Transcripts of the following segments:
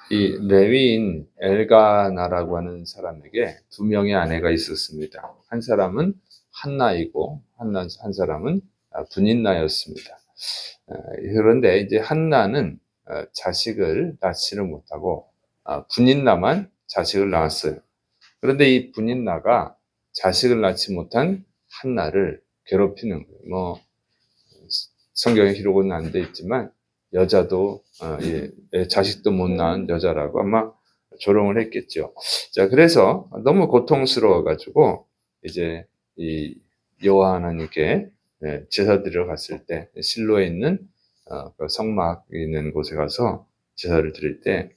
이 레위인 엘가나라고 하는 사람에게 두 명의 아내가 있었습니다. 한 사람은 한나이고 한 사람은 분인나였습니다. 그런데 이제 한나는 자식을 낳지를 못하고 분인나만 자식을 낳았어요. 그런데 이 분인나가 자식을 낳지 못한 한나를 괴롭히는 거예요. 뭐 성경에 기록은 안 돼 있지만 여자도 자식도 못 낳은 여자라고 아마 조롱을 했겠죠. 자, 그래서 너무 고통스러워 가지고 이제 이 여호와 하나님께 제사 드리러 갔을 때 실로에 있는 그 성막 있는 곳에 가서 제사를 드릴 때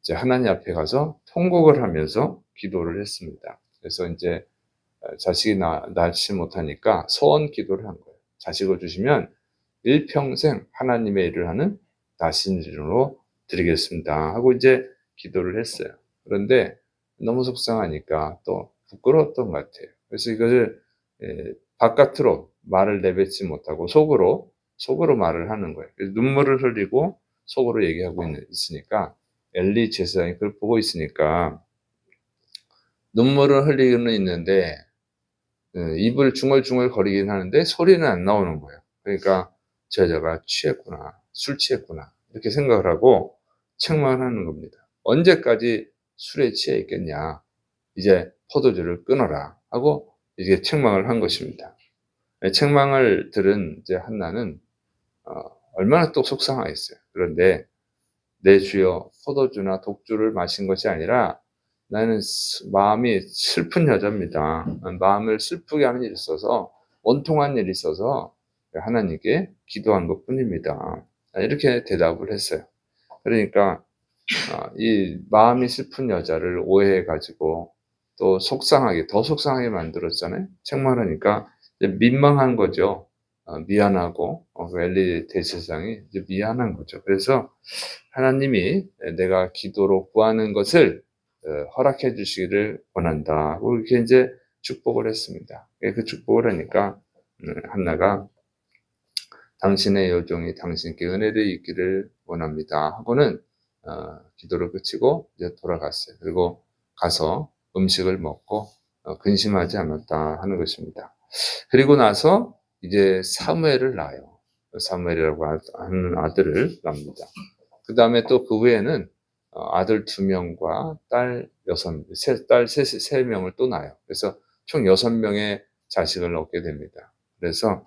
이제 하나님 앞에 가서 통곡을 하면서 기도를 했습니다. 그래서 이제 자식이 낳지 못하니까 소원 기도를 한 거예요. 자식을 주시면 일평생 하나님의 일을 하는 나신으로 드리겠습니다 하고 이제 기도를 했어요. 그런데 너무 속상하니까 또 부끄러웠던 것 같아요. 그래서 이것을 바깥으로 말을 내뱉지 못하고 속으로 말을 하는 거예요. 그래서 눈물을 흘리고 속으로 얘기하고 있으니까 엘리 제사장이 그걸 보고 있으니까 눈물을 흘리고는 있는데 입을 중얼중얼 거리긴 하는데 소리는 안 나오는 거예요. 그러니까 저 여자가 취했구나, 술 취했구나 이렇게 생각을 하고 책망을 하는 겁니다. 언제까지 술에 취해 있겠냐, 이제 포도주를 끊어라 하고 이게 책망을 한 것입니다. 책망을 들은 이제 한나는 얼마나 또 속상하겠어요. 그런데 내 주여, 포도주나 독주를 마신 것이 아니라 나는 마음이 슬픈 여자입니다. 마음을 슬프게 하는 일이 있어서, 원통한 일이 있어서 하나님께 기도한 것 뿐입니다. 이렇게 대답을 했어요. 그러니까 이 마음이 슬픈 여자를 오해해가지고 또 더 속상하게 만들었잖아요. 책망하니까 민망한 거죠. 미안하고 그 엘리 대제사장이 이제 미안한 거죠. 그래서 하나님이 내가 기도로 구하는 것을 허락해 주시기를 원한다. 이렇게 이제 축복을 했습니다. 그 축복을 하니까 한나가 당신의 여종이 당신께 은혜를 있기를 원합니다 하고는 기도를 그치고 이제 돌아갔어요. 그리고 가서 음식을 먹고 근심하지 않았다 하는 것입니다. 그리고 나서 이제 사무엘을 낳아요. 사무엘이라고 하는 아들을 낳습니다. 그 다음에 또 그 외에는 아들 2명과 딸 3명을 또 낳아요. 그래서 총 6명의 자식을 얻게 됩니다. 그래서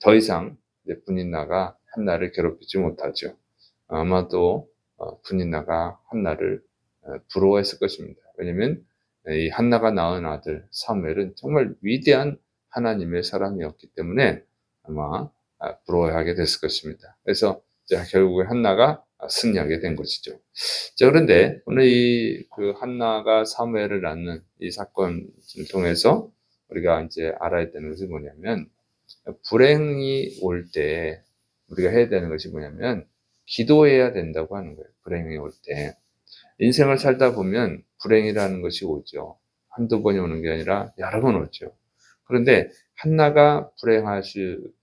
더 이상 분인나가 한나를 괴롭히지 못하죠. 아마도 분인나가 한나를 부러워했을 것입니다. 왜냐하면 이 한나가 낳은 아들 사무엘은 정말 위대한 하나님의 사람이었기 때문에 아마 부러워하게 됐을 것입니다. 그래서 결국에 한나가 승리하게 된 것이죠. 자, 그런데 오늘 그 한나가 사무엘을 낳는 이 사건을 통해서 우리가 이제 알아야 되는 것이 뭐냐면, 불행이 올 때 우리가 해야 되는 것이 뭐냐면 기도해야 된다고 하는 거예요. 불행이 올 때. 인생을 살다 보면 불행이라는 것이 오죠. 한두 번이 오는 게 아니라 여러 번 오죠. 그런데 한나가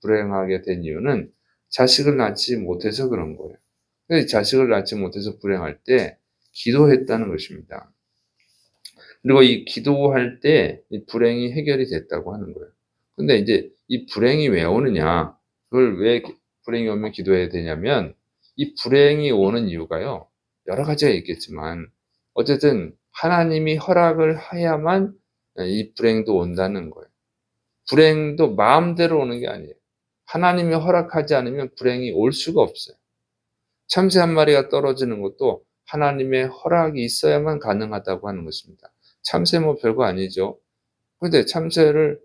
불행하게 된 이유는 자식을 낳지 못해서 그런 거예요. 자식을 낳지 못해서 불행할 때 기도했다는 것입니다. 그리고 이 기도할 때 이 불행이 해결이 됐다고 하는 거예요. 근데 이제 이 불행이 왜 오느냐, 그걸 왜 불행이 오면 기도해야 되냐면, 이 불행이 오는 이유가요, 여러 가지가 있겠지만 어쨌든 하나님이 허락을 해야만 이 불행도 온다는 거예요. 불행도 마음대로 오는 게 아니에요. 하나님이 허락하지 않으면 불행이 올 수가 없어요. 참새 한 마리가 떨어지는 것도 하나님의 허락이 있어야만 가능하다고 하는 것입니다. 참새 뭐 별거 아니죠. 그런데 참새를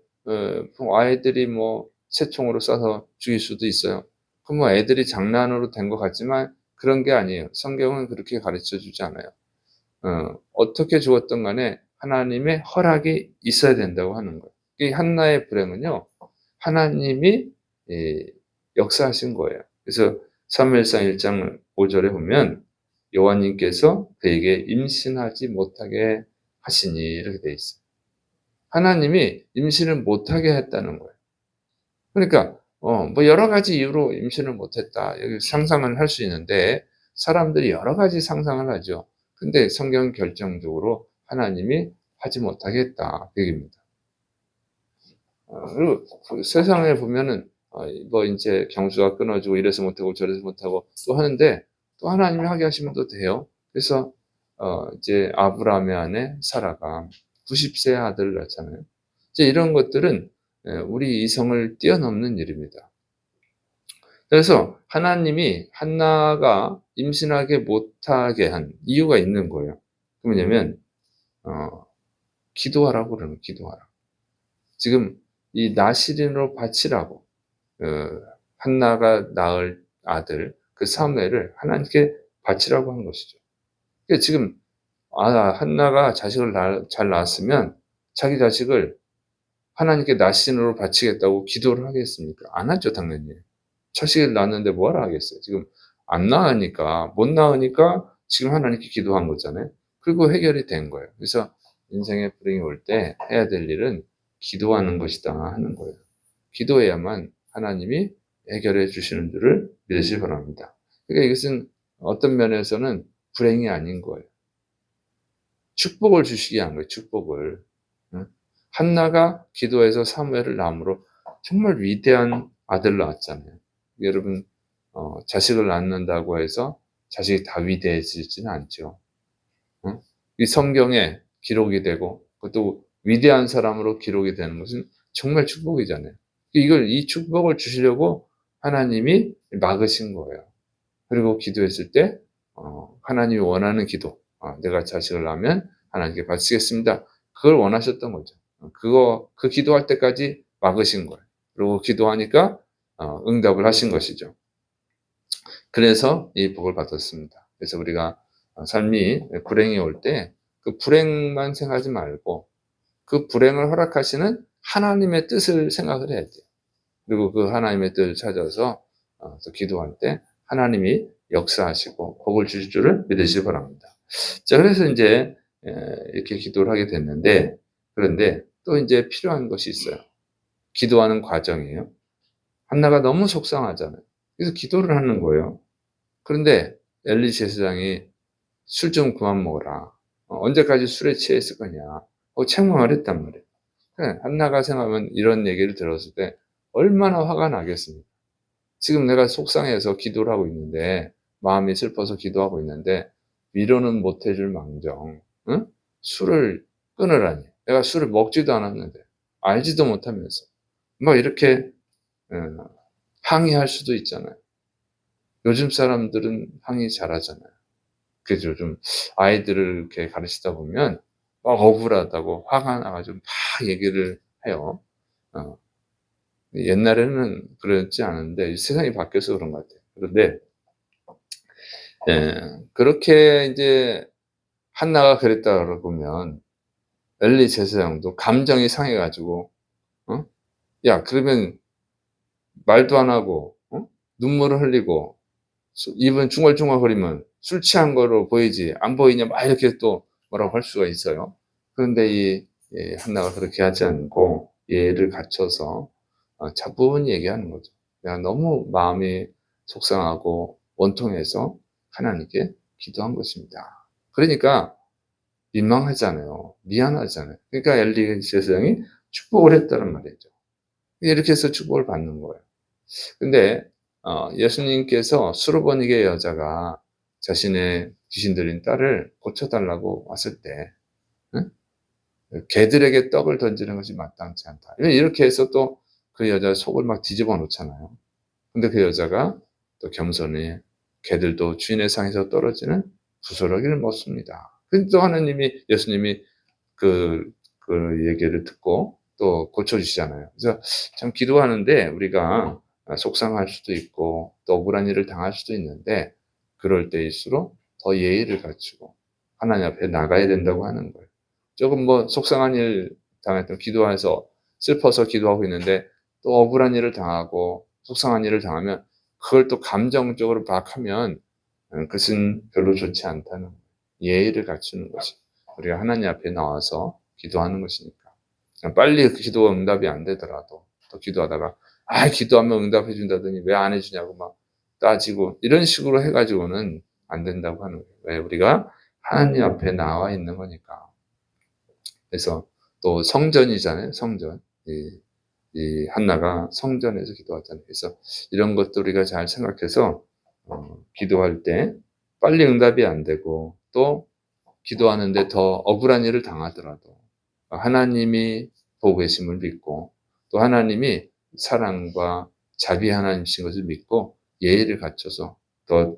아이들이 뭐 새총으로 쏴서 죽일 수도 있어요. 그럼 뭐 애들이 장난으로 된 것 같지만 그런 게 아니에요. 성경은 그렇게 가르쳐 주지 않아요. 어떻게 죽었든 간에 하나님의 허락이 있어야 된다고 하는 거예요. 이 한나의 불행은요, 하나님이 역사하신 거예요. 그래서 사무엘상 1장 5절에 보면 여호와님께서 그에게 임신하지 못하게 하시니 이렇게 돼 있어요. 하나님이 임신을 못하게 했다는 거예요. 그러니까 뭐 여러 가지 이유로 임신을 못했다, 여기 상상을 할 수 있는데, 사람들이 여러 가지 상상을 하죠. 근데 성경 결정적으로 하나님이 하지 못하겠다 그 얘기입니다. 그리고 세상에 보면은 뭐 이제 경수가 끊어지고 이래서 못하고 저래서 못하고 또 하는데 또 하나님이 하게 하시면 또 돼요. 그래서 이제 아브라함의 아내 사라가 90세 아들을 낳잖아요. 이제 이런 것들은 우리 이성을 뛰어넘는 일입니다. 그래서 하나님이 한나가 임신하게 못하게 한 이유가 있는 거예요. 그 뭐냐면 기도하라고 그러는 거예요. 기도하라. 지금 이 나시린으로 바치라고 한나가 낳을 아들 그 사무엘을 하나님께 바치라고 한 것이죠. 그러니까 지금 한나가 자식을 잘 낳았으면 자기 자식을 하나님께 나시린으로 바치겠다고 기도를 하겠습니까? 안 하죠, 당연히. 자식을 낳았는데 뭐하러 하겠어요? 지금 안 낳으니까, 못 낳으니까 지금 하나님께 기도한 거잖아요. 그리고 해결이 된 거예요. 그래서 인생의 불행이 올 때 해야 될 일은 기도하는 것이다 하는 거예요. 기도해야만 하나님이 해결해 주시는 줄을 믿으시기 바랍니다. 그러니까 이것은 어떤 면에서는 불행이 아닌 거예요. 축복을 주시기 위한 거예요. 축복을. 한나가 기도해서 사무엘을 낳음으로 정말 위대한 아들을 낳았잖아요. 여러분 자식을 낳는다고 해서 자식이 다 위대해지지는 않죠. 이 성경에 기록이 되고 그것도 위대한 사람으로 기록이 되는 것은 정말 축복이잖아요. 이 축복을 주시려고 하나님이 막으신 거예요. 그리고 기도했을 때 하나님이 원하는 기도, 내가 자식을 낳으면 하나님께 바치겠습니다. 그걸 원하셨던 거죠. 그 기도할 때까지 막으신 거예요. 그리고 기도하니까 응답을 하신 것이죠. 그래서 이 복을 받았습니다. 그래서 우리가 삶이 불행이 올 때 그 불행만 생각하지 말고 그 불행을 허락하시는 하나님의 뜻을 생각을 해야 돼요. 그리고 그 하나님의 뜻을 찾아서 또 기도할 때 하나님이 역사하시고 복을 주실 줄을 믿으시기 바랍니다. 자, 그래서 이제 이렇게 기도를 하게 됐는데, 그런데 또 이제 필요한 것이 있어요. 기도하는 과정이에요. 한나가 너무 속상하잖아요. 그래서 기도를 하는 거예요. 그런데 엘리 제사장이 술 좀 그만 먹어라. 언제까지 술에 취해 있을 거냐. 책망을 했단 말이에요. 한나가 생각하면 이런 얘기를 들었을 때 얼마나 화가 나겠습니까? 지금 내가 속상해서 기도를 하고 있는데, 마음이 슬퍼서 기도하고 있는데, 위로는 못 해줄 망정, 응? 술을 끊으라니. 내가 술을 먹지도 않았는데, 알지도 못하면서. 뭐 이렇게 항의할 수도 있잖아요. 요즘 사람들은 항의 잘하잖아요. 그죠? 좀 아이들을 이렇게 가르치다 보면 막 억울하다고 화가 나가지고 막 얘기를 해요. 어, 옛날에는 그렇지 않은데 세상이 바뀌어서 그런 것 같아요. 그런데 그렇게 이제 한나가 그랬다 그러면 엘리 제사장도 감정이 상해가지고 야 그러면 말도 안 하고 눈물을 흘리고 입은 중얼중얼거리면 술 취한 거로 보이지 안 보이냐 막 이렇게 또 뭐라고 할 수가 있어요. 그런데 이 한나가 그렇게 하지 않고 예를 갖춰서 차분히 얘기하는 거죠. 내가 너무 마음이 속상하고 원통해서 하나님께 기도한 것입니다. 그러니까 민망하잖아요. 미안하잖아요. 그러니까 엘리 제사장이 축복을 했다는 말이죠. 이렇게 해서 축복을 받는 거예요. 근데 예수님께서 수르버니게 여자가 자신의 귀신 들린 딸을 고쳐달라고 왔을 때 개들에게 떡을 던지는 것이 마땅치 않다. 이렇게 해서 또 그 여자 속을 막 뒤집어 놓잖아요. 근데 그 여자가 또 겸손히 개들도 주인의 상에서 떨어지는 부스러기를 먹습니다. 또 예수님이 그 얘기를 듣고 또 고쳐주시잖아요. 그래서 참 기도하는데 우리가 속상할 수도 있고 또 억울한 일을 당할 수도 있는데 그럴 때일수록 더 예의를 갖추고 하나님 앞에 나가야 된다고 하는 거예요. 조금 뭐 속상한 일 당했던 기도해서 슬퍼서 기도하고 있는데 또 억울한 일을 당하고 속상한 일을 당하면 그걸 또 감정적으로 막 하면 그것은 별로 좋지 않다는 거예요. 예의를 갖추는 것이 우리가 하나님 앞에 나와서 기도하는 것이니까. 빨리 그 기도가 응답이 안 되더라도 또 기도하다가 기도하면 응답해 준다더니 왜 안 해주냐고 막 따지고 이런 식으로 해가지고는 안 된다고 하는 거예요. 왜? 우리가 하나님 앞에 나와 있는 거니까. 그래서 또 성전이잖아요. 성전. 이 한나가 성전에서 기도하잖아요. 그래서 이런 것도 우리가 잘 생각해서 기도할 때 빨리 응답이 안 되고 또 기도하는데 더 억울한 일을 당하더라도 하나님이 보고 계심을 믿고 또 하나님이 사랑과 자비 하나님이신 것을 믿고 예의를 갖춰서 더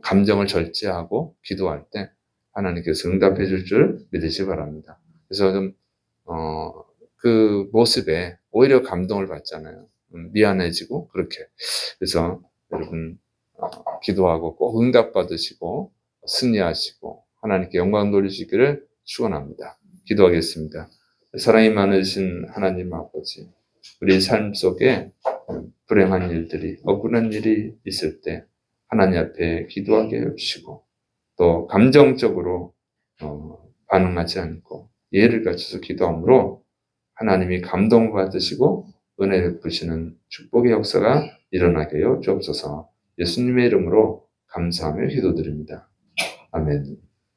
감정을 절제하고 기도할 때 하나님께서 응답해 줄 줄 믿으시기 바랍니다. 그래서 좀 그 모습에 오히려 감동을 받잖아요. 미안해지고 그렇게. 그래서 여러분 기도하고 꼭 응답 받으시고 승리하시고 하나님께 영광 돌리시기를 축원합니다. 기도하겠습니다. 사랑이 많으신 하나님 아버지, 우리 삶 속에 불행한 일들이, 억울한 일이 있을 때 하나님 앞에 기도하게 해주시고 또 감정적으로 반응하지 않고 예를 갖춰서 기도함으로 하나님이 감동받으시고 은혜 베푸시는 축복의 역사가 일어나게 하여 주옵소서. 예수님의 이름으로 감사하며 기도드립니다. 아멘.